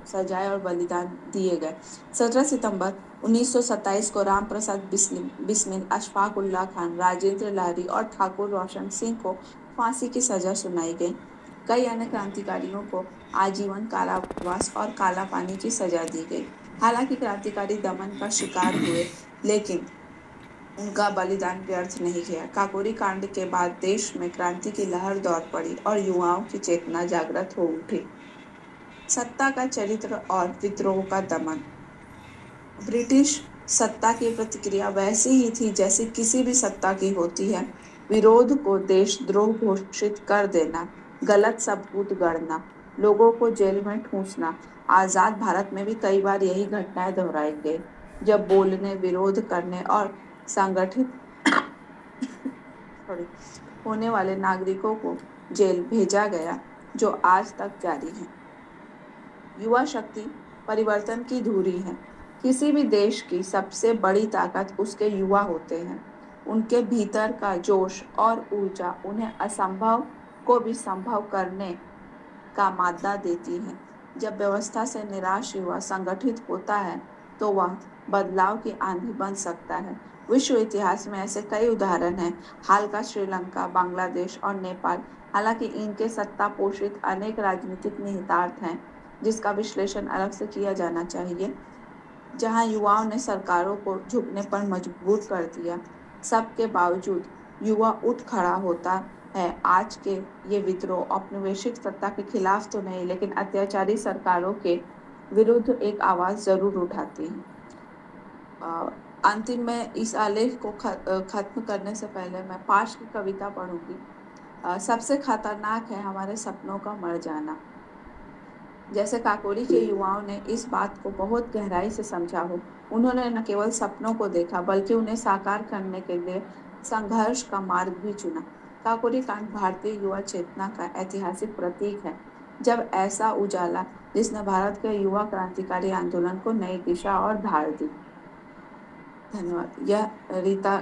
सजाए और बलिदान दिए गए। 17 सितंबर 1927 को राम प्रसाद बिस्मिल, अशफाक उल्लाह खान, राजेंद्र लारी और ठाकुर रोशन सिंह को फांसी की सजा सुनाई गई। कई अन्य क्रांतिकारियों को आजीवन कारावास और काला पानी की सजा दी गई। हालांकि क्रांतिकारी दमन का शिकार हुए, लेकिन उनका बलिदान व्यर्थ नहीं गया। काकोरी कांड के बाद देश में क्रांति की लहर दौड़ पड़ी और युवाओं की चेतना जागृत हो उठी। सत्ता का चरित्र और विद्रोह का दमन। ब्रिटिश सत्ता की प्रतिक्रिया वैसी ही थी जैसी किसी भी सत्ता की होती है। विरोध को देशद्रोह घोषित कर देना, गलत सबूत गढ़ना, लोगों को जेल में ठूंसना। आजाद भारत में भी कई बार यही घटनाएं दोहराई गई, जब बोलने, विरोध करने और संगठित सॉरी होने वाले नागरिकों को जेल भेजा गया, जो आज तक जारी है। युवा शक्ति परिवर्तन की धुरी है। किसी भी देश की सबसे बड़ी ताकत उसके युवा होते हैं। उनके भीतर का जोश और ऊर्जा उन्हें असंभव को भी संभव करने का मादा देती है। जब व्यवस्था से निराश युवा संगठित होता है, तो वह बदलाव की आंधी बन सकता है। विश्व इतिहास में ऐसे कई उदाहरण हैं। हाल का श्रीलंका, बांग्लादेश और नेपाल। हालांकि इनके सत्ता पोषित अनेक राजनीतिक निहितार्थ हैं, जिसका विश्लेषण अलग से किया जाना चाहिए। जहां युवाओं ने सरकारों को झुकने पर मजबूर कर दिया, सबके बावजूद युवा उठ खड़ा होता है। आज के ये विद्रोह औपनिवेशिक सत्ता के खिलाफ तो नहीं, लेकिन अत्याचारी सरकारों के विरुद्ध एक आवाज जरूर उठाती है। अंतिम में इस आलेख को खत्म करने से पहले मैं पाश की कविता पढ़ूंगी। सबसे खतरनाक है हमारे सपनों का मर जाना। जैसे काकोरी के युवाओं ने इस बात को बहुत गहराई से समझा हो। उन्होंने न केवल सपनों को देखा, बल्कि उन्हें साकार करने के लिए संघर्ष का मार्ग भी चुना। काकोरी कांड भारतीय युवा चेतना का ऐतिहासिक प्रतीक है। जब ऐसा उजाला जिसने भारत के युवा क्रांतिकारी आंदोलन को नई दिशा और धार दी। धन्यवाद। यह रीता